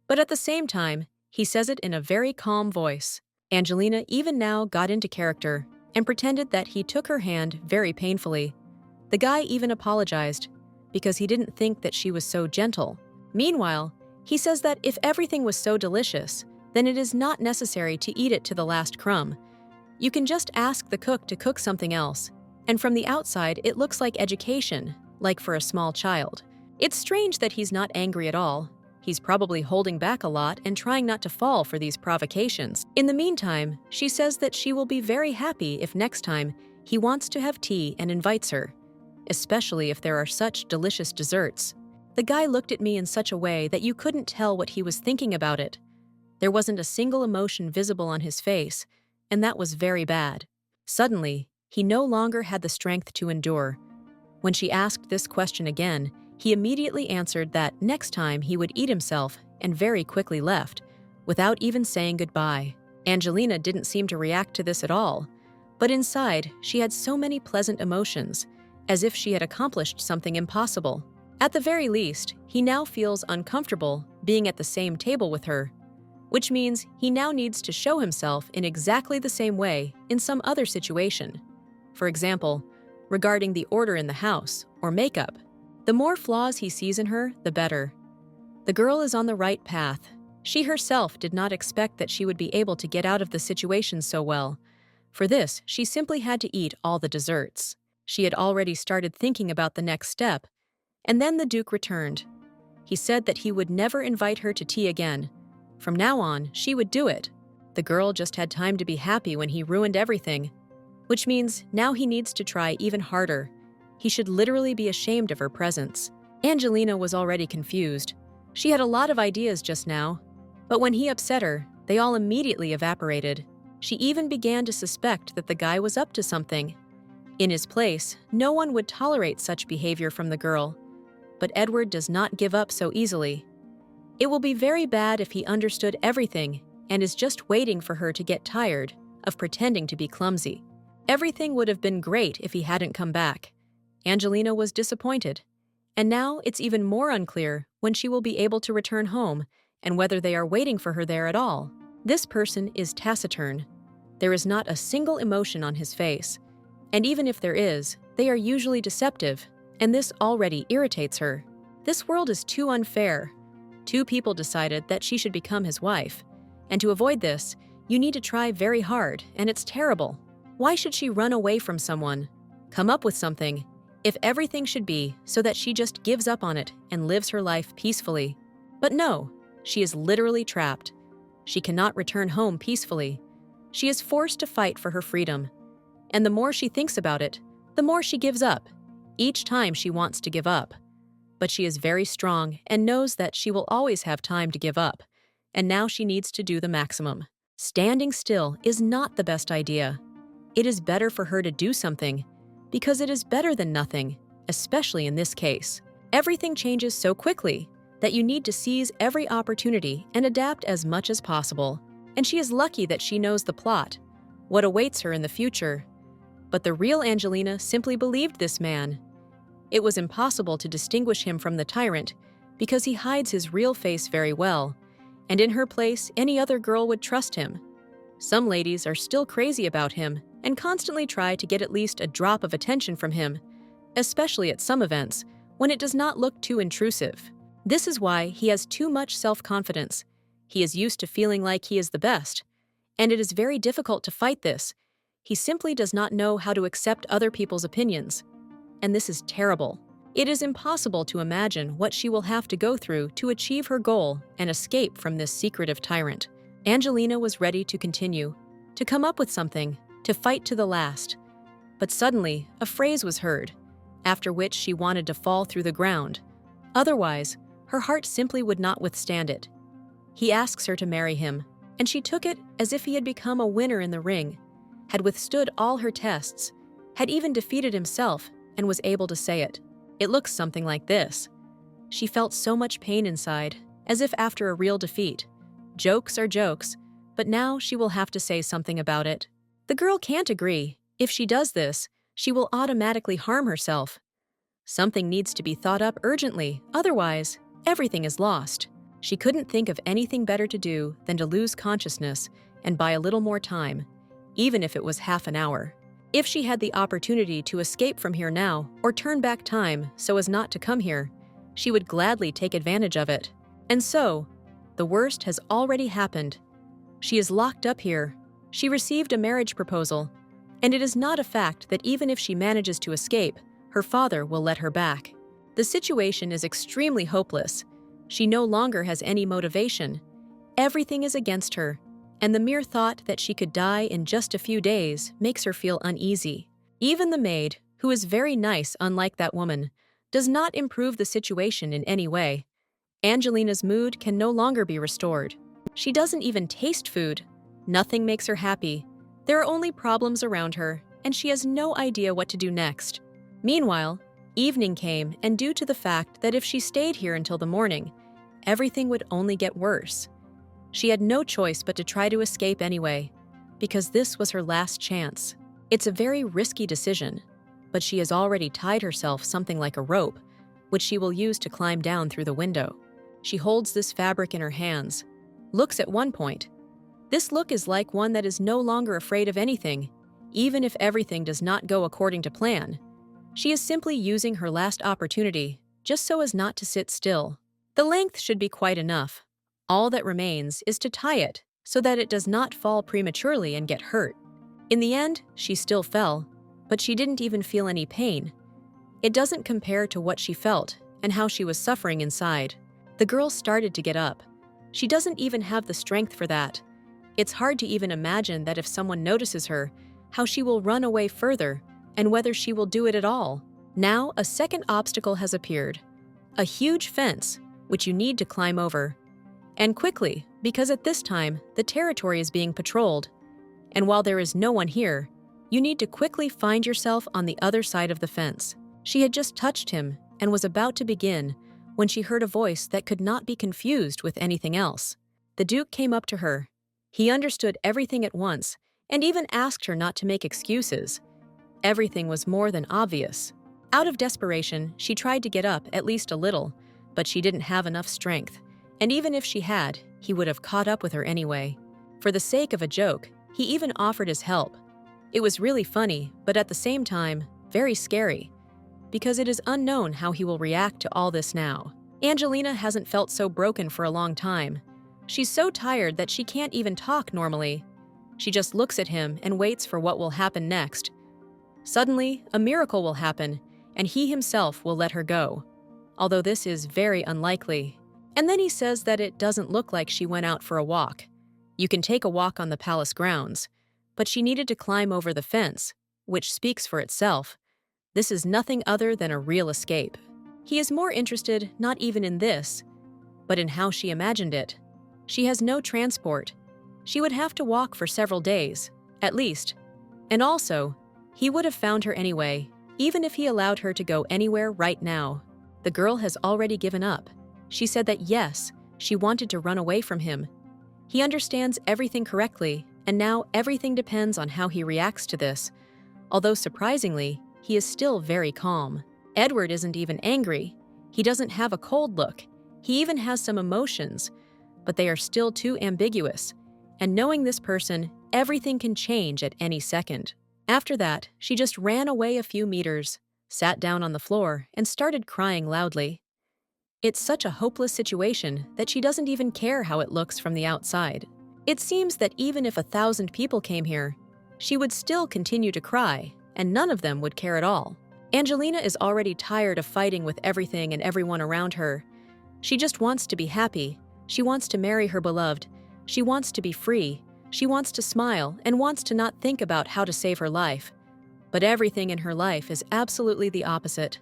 But at the same time, he says it in a very calm voice. Angelina even now got into character and pretended that he took her hand very painfully. The guy even apologized because he didn't think that she was so gentle. Meanwhile, he says that if everything was so delicious, then it is not necessary to eat it to the last crumb. You can just ask the cook to cook something else, and from the outside it looks like education, like for a small child. It's strange that he's not angry at all. He's probably holding back a lot and trying not to fall for these provocations. In the meantime, she says that she will be very happy if next time he wants to have tea and invites her, especially if there are such delicious desserts. The guy looked at me in such a way that you couldn't tell what he was thinking about it. There wasn't a single emotion visible on his face, and that was very bad. Suddenly, he no longer had the strength to endure. When she asked this question again, he immediately answered that next time he would eat himself and very quickly left, without even saying goodbye. Angelina didn't seem to react to this at all, but inside she had so many pleasant emotions, as if she had accomplished something impossible. At the very least, he now feels uncomfortable being at the same table with her, which means he now needs to show himself in exactly the same way in some other situation. For example, regarding the order in the house or makeup. The more flaws he sees in her, the better. The girl is on the right path. She herself did not expect that she would be able to get out of the situation so well. For this, she simply had to eat all the desserts. She had already started thinking about the next step, and then the Duke returned. He said that he would never invite her to tea again. From now on, she would do it. The girl just had time to be happy when he ruined everything, which means now he needs to try even harder. He should literally be ashamed of her presence. Angelina was already confused. She had a lot of ideas just now, but when he upset her, they all immediately evaporated. She even began to suspect that the guy was up to something. In his place, no one would tolerate such behavior from the girl. But Edward does not give up so easily. It will be very bad if he understood everything and is just waiting for her to get tired of pretending to be clumsy. Everything would have been great if he hadn't come back. Angelina was disappointed, and now it's even more unclear when she will be able to return home and whether they are waiting for her there at all. This person is taciturn. There is not a single emotion on his face, and even if there is, they are usually deceptive, and this already irritates her. This world is too unfair. Two people decided that she should become his wife, and to avoid this, you need to try very hard, and it's terrible. Why should she run away from someone? Come up with something. If everything should be so that she just gives up on it and lives her life peacefully. But no, she is literally trapped. She cannot return home peacefully. She is forced to fight for her freedom. And the more she thinks about it, the more she gives up, each time she wants to give up. But she is very strong and knows that she will always have time to give up, and now she needs to do the maximum. Standing still is not the best idea. It is better for her to do something, because it is better than nothing, especially in this case. Everything changes so quickly that you need to seize every opportunity and adapt as much as possible. And she is lucky that she knows the plot, what awaits her in the future. But the real Angelina simply believed this man. It was impossible to distinguish him from the tyrant because he hides his real face very well, and in her place, any other girl would trust him. Some ladies are still crazy about him and constantly try to get at least a drop of attention from him, especially at some events when it does not look too intrusive. This is why he has too much self-confidence. He is used to feeling like he is the best, and it is very difficult to fight this. He simply does not know how to accept other people's opinions, and this is terrible. It is impossible to imagine what she will have to go through to achieve her goal and escape from this secretive tyrant. Angelina was ready to continue, to come up with something, to fight to the last. But suddenly, a phrase was heard, after which she wanted to fall through the ground. Otherwise, her heart simply would not withstand it. He asks her to marry him, and she took it as if he had become a winner in the ring, had withstood all her tests, had even defeated himself, and was able to say it. It looks something like this. She felt so much pain inside, as if after a real defeat. Jokes are jokes, but now she will have to say something about it. The girl can't agree. If she does this, she will automatically harm herself. Something needs to be thought up urgently, otherwise, everything is lost. She couldn't think of anything better to do than to lose consciousness and buy a little more time, even if it was half an hour. If she had the opportunity to escape from here now or turn back time so as not to come here, she would gladly take advantage of it. And so, the worst has already happened. She is locked up here. She received a marriage proposal, and it is not a fact that even if she manages to escape, her father will let her back. The situation is extremely hopeless. She no longer has any motivation. Everything is against her, and the mere thought that she could die in just a few days makes her feel uneasy. Even the maid, who is very nice unlike that woman, does not improve the situation in any way. Angelina's mood can no longer be restored. She doesn't even taste food. Nothing makes her happy. There are only problems around her, and she has no idea what to do next. Meanwhile, evening came, and due to the fact that if she stayed here until the morning, everything would only get worse. She had no choice but to try to escape anyway, because this was her last chance. It's a very risky decision, but she has already tied herself something like a rope, which she will use to climb down through the window. She holds this fabric in her hands, looks at one point. This look is like one that is no longer afraid of anything, even if everything does not go according to plan. She is simply using her last opportunity, just so as not to sit still. The length should be quite enough. All that remains is to tie it so that it does not fall prematurely and get hurt. In the end, she still fell, but she didn't even feel any pain. It doesn't compare to what she felt and how she was suffering inside. The girl started to get up. She doesn't even have the strength for that. It's hard to even imagine that if someone notices her, how she will run away further and whether she will do it at all. Now, a second obstacle has appeared. A huge fence, which you need to climb over. And quickly, because at this time, the territory is being patrolled. And while there is no one here, you need to quickly find yourself on the other side of the fence. She had just touched him and was about to begin when she heard a voice that could not be confused with anything else. The Duke came up to her. He understood everything at once and even asked her not to make excuses. Everything was more than obvious. Out of desperation, she tried to get up at least a little, but she didn't have enough strength. And even if she had, he would have caught up with her anyway. For the sake of a joke, he even offered his help. It was really funny, but at the same time, very scary, because it is unknown how he will react to all this now. Angelina hasn't felt so broken for a long time. She's so tired that she can't even talk normally. She just looks at him and waits for what will happen next. Suddenly, a miracle will happen, and he himself will let her go. Although this is very unlikely. And then he says that it doesn't look like she went out for a walk. You can take a walk on the palace grounds, but she needed to climb over the fence, which speaks for itself. This is nothing other than a real escape. He is more interested not even in this, but in how she imagined it. She has no transport. She would have to walk for several days, at least. And also, he would have found her anyway, even if he allowed her to go anywhere right now. The girl has already given up. She said that yes, she wanted to run away from him. He understands everything correctly, and now everything depends on how he reacts to this. Although surprisingly, he is still very calm. Edward isn't even angry. He doesn't have a cold look. He even has some emotions, but they are still too ambiguous. And knowing this person, everything can change at any second. After that, she just ran away a few meters, sat down on the floor, and started crying loudly. It's such a hopeless situation that she doesn't even care how it looks from the outside. It seems that even if 1,000 people came here, she would still continue to cry, and none of them would care at all. Angelina is already tired of fighting with everything and everyone around her. She just wants to be happy. She wants to marry her beloved. She wants to be free. She wants to smile and wants to not think about how to save her life. But everything in her life is absolutely the opposite.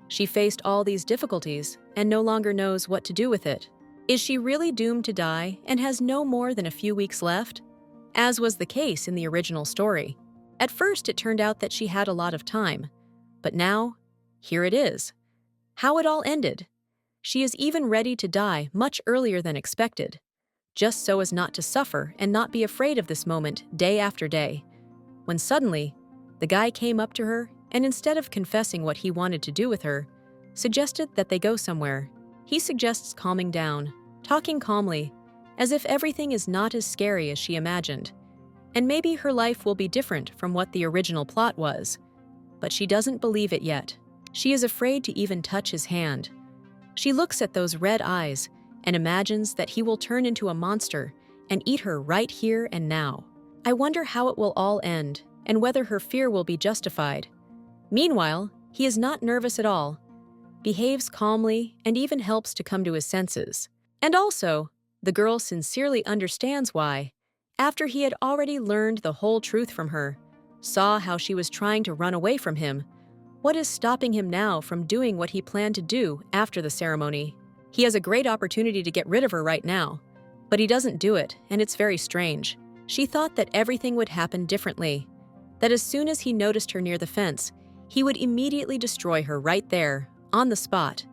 She faced all these difficulties and no longer knows what to do with it. Is she really doomed to die and has no more than a few weeks left? As was the case in the original story. At first, it turned out that she had a lot of time. But now, here it is. How it all ended. She is even ready to die much earlier than expected, just so as not to suffer and not be afraid of this moment day after day. When suddenly, the guy came up to her and instead of confessing what he wanted to do with her, suggested that they go somewhere. He suggests calming down, talking calmly, as if everything is not as scary as she imagined. And maybe her life will be different from what the original plot was. But she doesn't believe it yet. She is afraid to even touch his hand. She looks at those red eyes and imagines that he will turn into a monster and eat her right here and now. I wonder how it will all end and whether her fear will be justified. Meanwhile, he is not nervous at all, behaves calmly, and even helps to come to his senses. And also, the girl sincerely understands why, after he had already learned the whole truth from her, saw how she was trying to run away from him. What is stopping him now from doing what he planned to do after the ceremony? He has a great opportunity to get rid of her right now, but he doesn't do it, and it's very strange. She thought that everything would happen differently, that as soon as he noticed her near the fence, he would immediately destroy her right there, on the spot.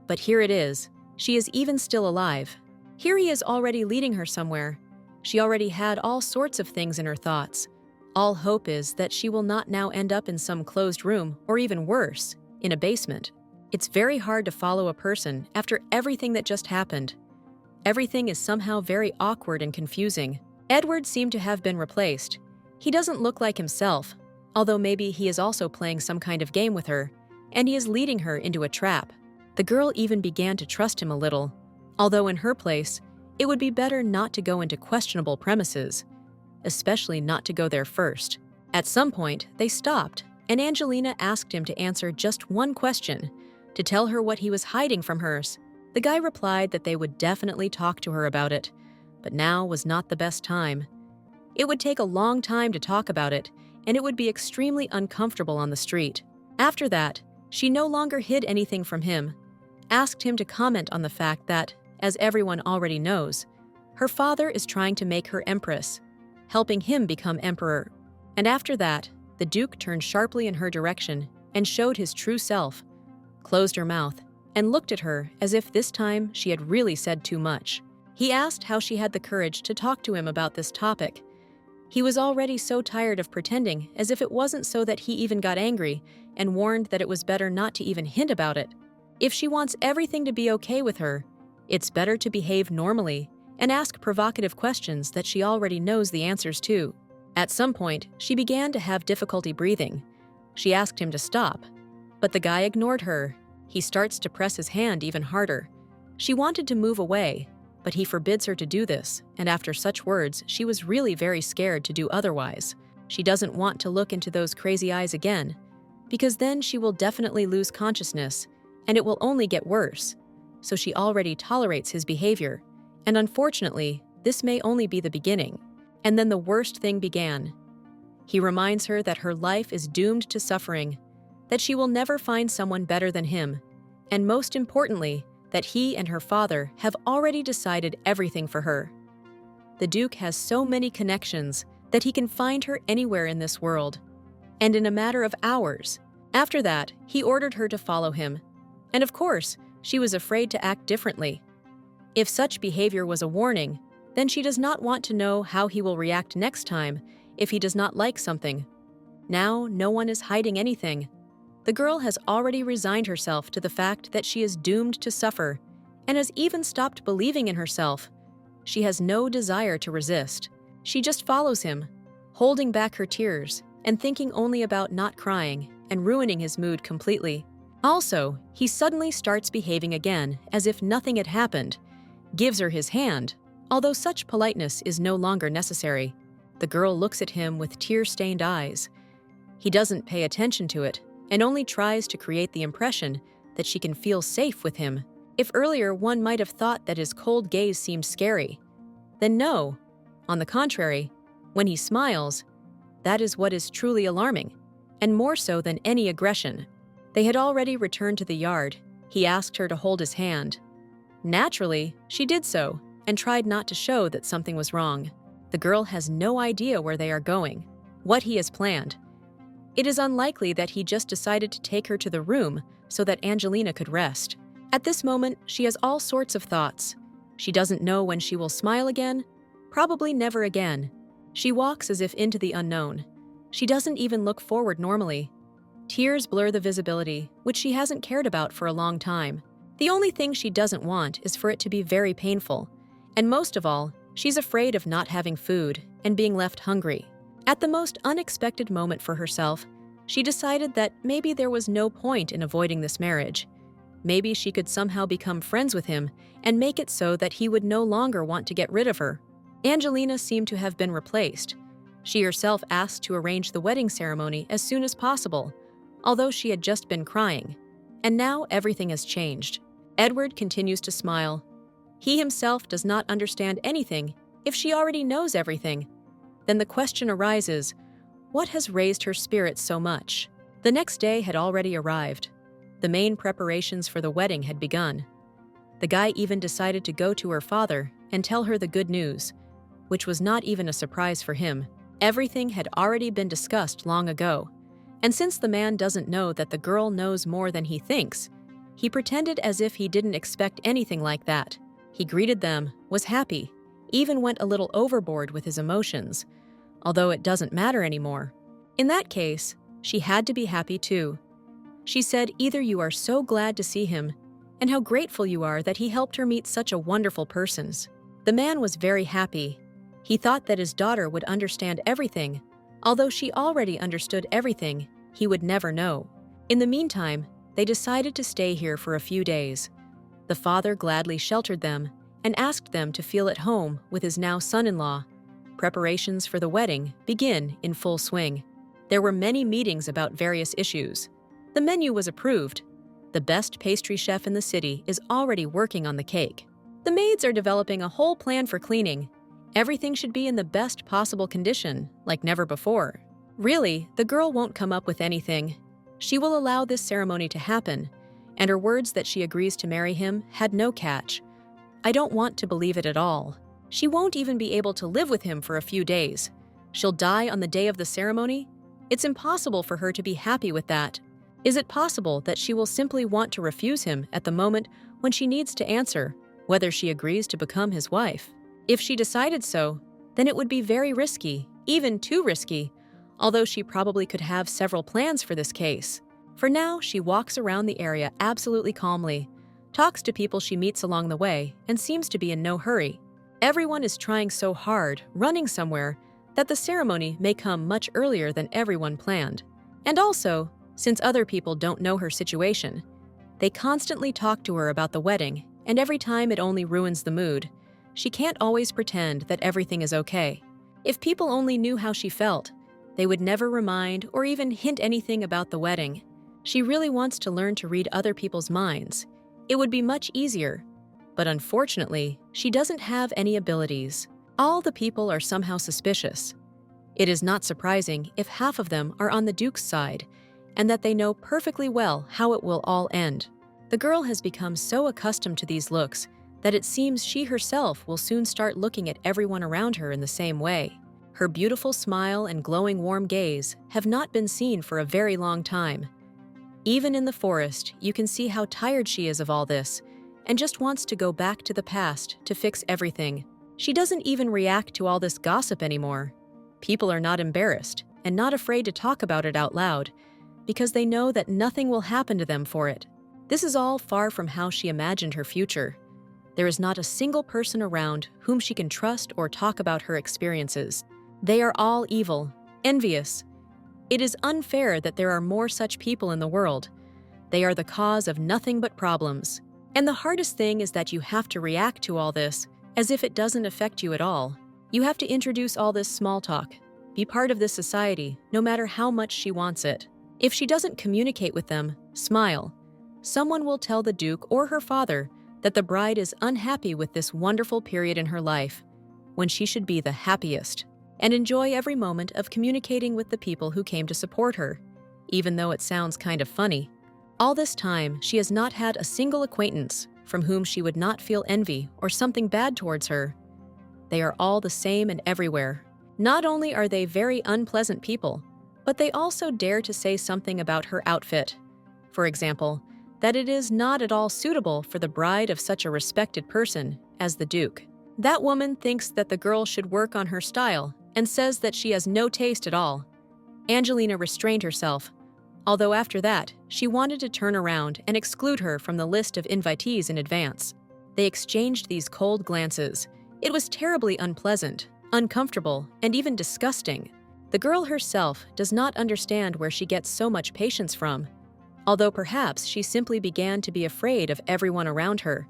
But here it is. She is even still alive. Here he is already leading her somewhere. She already had all sorts of things in her thoughts. All hope is that she will not now end up in some closed room, or even worse, in a basement. It's very hard to follow a person after everything that just happened. Everything is somehow very awkward and confusing. Edward seemed to have been replaced. He doesn't look like himself, although maybe he is also playing some kind of game with her, and he is leading her into a trap. The girl even began to trust him a little, although in her place, it would be better not to go into questionable premises, especially not to go there first. At some point, they stopped, and Angelina asked him to answer just one question, to tell her what he was hiding from hers. The guy replied that they would definitely talk to her about it, but now was not the best time. It would take a long time to talk about it, and it would be extremely uncomfortable on the street. After that, she no longer hid anything from him, asked him to comment on the fact that, as everyone already knows, her father is trying to make her empress, helping him become emperor. And after that, the Duke turned sharply in her direction and showed his true self, closed her mouth, and looked at her as if this time she had really said too much. He asked how she had the courage to talk to him about this topic. He was already so tired of pretending, as if it wasn't so that he even got angry, and warned that it was better not to even hint about it. If she wants everything to be okay with her, it's better to behave normally and ask provocative questions that she already knows the answers to. At some point, she began to have difficulty breathing. She asked him to stop, but the guy ignored her. He starts to press his hand even harder. She wanted to move away, but he forbids her to do this, and after such words, she was really very scared to do otherwise. She doesn't want to look into those crazy eyes again, because then she will definitely lose consciousness, and it will only get worse. So she already tolerates his behavior, and unfortunately, this may only be the beginning. And then the worst thing began. He reminds her that her life is doomed to suffering, that she will never find someone better than him, and most importantly, that he and her father have already decided everything for her. The Duke has so many connections that he can find her anywhere in this world, and in a matter of hours. After that, he ordered her to follow him, and of course, she was afraid to act differently. If such behavior was a warning, then she does not want to know how he will react next time if he does not like something. Now, no one is hiding anything. The girl has already resigned herself to the fact that she is doomed to suffer and has even stopped believing in herself. She has no desire to resist. She just follows him, holding back her tears and thinking only about not crying and ruining his mood completely. Also, he suddenly starts behaving again as if nothing had happened, gives her his hand, although such politeness is no longer necessary. The girl looks at him with tear-stained eyes. He doesn't pay attention to it and only tries to create the impression that she can feel safe with him. If earlier one might have thought that his cold gaze seemed scary, then no. On the contrary, when he smiles, that is what is truly alarming, and more so than any aggression. They had already returned to the yard. He asked her to hold his hand. Naturally, she did so and tried not to show that something was wrong. The girl has no idea where they are going, what he has planned. It is unlikely that he just decided to take her to the room so that Angelina could rest. At this moment, she has all sorts of thoughts. She doesn't know when she will smile again, probably never again. She walks as if into the unknown. She doesn't even look forward normally. Tears blur the visibility, which she hasn't cared about for a long time. The only thing she doesn't want is for it to be very painful. And most of all, she's afraid of not having food and being left hungry. At the most unexpected moment for herself, she decided that maybe there was no point in avoiding this marriage. Maybe she could somehow become friends with him and make it so that he would no longer want to get rid of her. Angelina seemed to have been replaced. She herself asked to arrange the wedding ceremony as soon as possible, although she had just been crying. And now everything has changed. Edward continues to smile. He himself does not understand anything if she already knows everything. Then the question arises, what has raised her spirits so much? The next day had already arrived. The main preparations for the wedding had begun. The guy even decided to go to her father and tell her the good news, which was not even a surprise for him. Everything had already been discussed long ago. And since the man doesn't know that the girl knows more than he thinks, he pretended as if he didn't expect anything like that. He greeted them, was happy, even went a little overboard with his emotions, although it doesn't matter anymore. In that case, she had to be happy too. She said either you are so glad to see him and how grateful you are that he helped her meet such a wonderful person. The man was very happy. He thought that his daughter would understand everything. Although she already understood everything, he would never know. In the meantime, they decided to stay here for a few days. The father gladly sheltered them and asked them to feel at home with his now son-in-law. Preparations for the wedding begin in full swing. There were many meetings about various issues. The menu was approved. The best pastry chef in the city is already working on the cake. The maids are developing a whole plan for cleaning. Everything should be in the best possible condition, like never before. Really, the girl won't come up with anything. She will allow this ceremony to happen, and her words that she agrees to marry him had no catch. I don't want to believe it at all. She won't even be able to live with him for a few days. She'll die on the day of the ceremony? It's impossible for her to be happy with that. Is it possible that she will simply want to refuse him at the moment when she needs to answer whether she agrees to become his wife? If she decided so, then it would be very risky, even too risky, although she probably could have several plans for this case. For now, she walks around the area absolutely calmly, talks to people she meets along the way, and seems to be in no hurry. Everyone is trying so hard, running somewhere, that the ceremony may come much earlier than everyone planned. And also, since other people don't know her situation, they constantly talk to her about the wedding, and every time it only ruins the mood. She can't always pretend that everything is okay. If people only knew how she felt, they would never remind or even hint anything about the wedding. She really wants to learn to read other people's minds. It would be much easier. But unfortunately, she doesn't have any abilities. All the people are somehow suspicious. It is not surprising if half of them are on the Duke's side, and that they know perfectly well how it will all end. The girl has become so accustomed to these looks that it seems she herself will soon start looking at everyone around her in the same way. Her beautiful smile and glowing warm gaze have not been seen for a very long time. Even in the forest, you can see how tired she is of all this, and just wants to go back to the past to fix everything. She doesn't even react to all this gossip anymore. People are not embarrassed and not afraid to talk about it out loud. because they know that nothing will happen to them for it. This is all far from how she imagined her future. There is not a single person around whom she can trust or talk about her experiences. They are all evil, envious. It is unfair that there are more such people in the world. They are the cause of nothing but problems. And the hardest thing is that you have to react to all this as if it doesn't affect you at all. You have to introduce all this small talk, be part of this society, no matter how much she wants it. If she doesn't communicate with them, smile. Someone will tell the Duke or her father that the bride is unhappy with this wonderful period in her life, when she should be the happiest, and enjoy every moment of communicating with the people who came to support her, even though it sounds kind of funny. All this time, she has not had a single acquaintance from whom she would not feel envy or something bad towards her. They are all the same and everywhere. Not only are they very unpleasant people, but they also dare to say something about her outfit. For example, that it is not at all suitable for the bride of such a respected person as the Duke. That woman thinks that the girl should work on her style and says that she has no taste at all. Angelina restrained herself, although after that, she wanted to turn around and exclude her from the list of invitees in advance. They exchanged these cold glances. It was terribly unpleasant, uncomfortable, and even disgusting. The girl herself does not understand where she gets so much patience from, although perhaps she simply began to be afraid of everyone around her,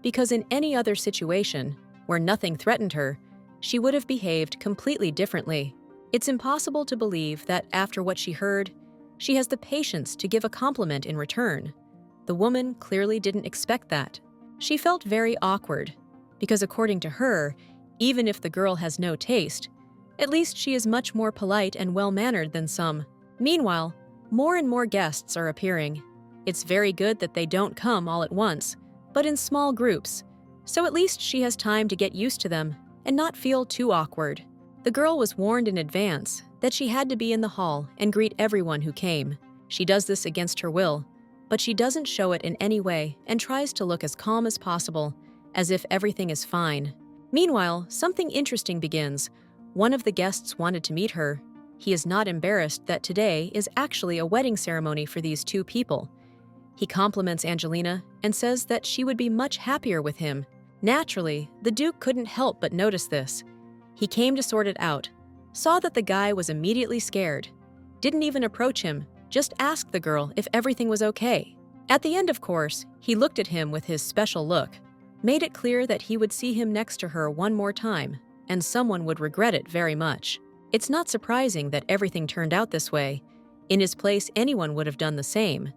because in any other situation, where nothing threatened her, she would have behaved completely differently. It's impossible to believe that after what she heard, she has the patience to give a compliment in return. The woman clearly didn't expect that. She felt very awkward, because according to her, even if the girl has no taste, at least she is much more polite and well-mannered than some. Meanwhile, more and more guests are appearing. It's very good that they don't come all at once, but in small groups, so at least she has time to get used to them and not feel too awkward. The girl was warned in advance that she had to be in the hall and greet everyone who came. She does this against her will, but she doesn't show it in any way and tries to look as calm as possible, as if everything is fine. Meanwhile, something interesting begins. One of the guests wanted to meet her. He is not embarrassed that today is actually a wedding ceremony for these two people. He compliments Angelina and says that she would be much happier with him. Naturally, the Duke couldn't help but notice this. He came to sort it out, saw that the guy was immediately scared, didn't even approach him, just asked the girl if everything was okay. At the end, of course, he looked at him with his special look, made it clear that he would see him next to her one more time, and someone would regret it very much. It's not surprising that everything turned out this way. In his place, anyone would have done the same,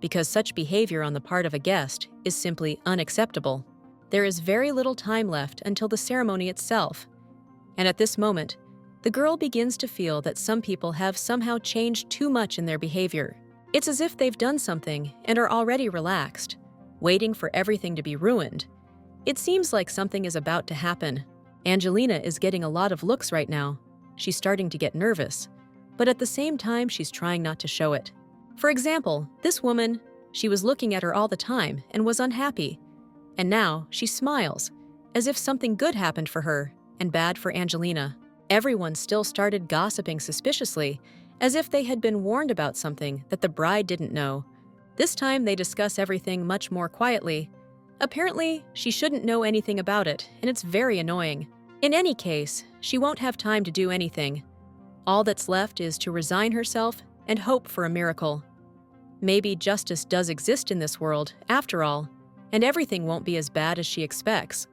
because such behavior on the part of a guest is simply unacceptable. There is very little time left until the ceremony itself, and at this moment, the girl begins to feel that some people have somehow changed too much in their behavior. It's as if they've done something and are already relaxed, waiting for everything to be ruined. It seems like something is about to happen. Angelina is getting a lot of looks right now. She's starting to get nervous, but at the same time, she's trying not to show it. For example, this woman, she was looking at her all the time and was unhappy. And now she smiles, as if something good happened for her and bad for Angelina. Everyone still started gossiping suspiciously, as if they had been warned about something that the bride didn't know. This time they discuss everything much more quietly. Apparently, she shouldn't know anything about it, and it's very annoying. In any case, she won't have time to do anything. All that's left is to resign herself and hope for a miracle. Maybe justice does exist in this world, after all, and everything won't be as bad as she expects.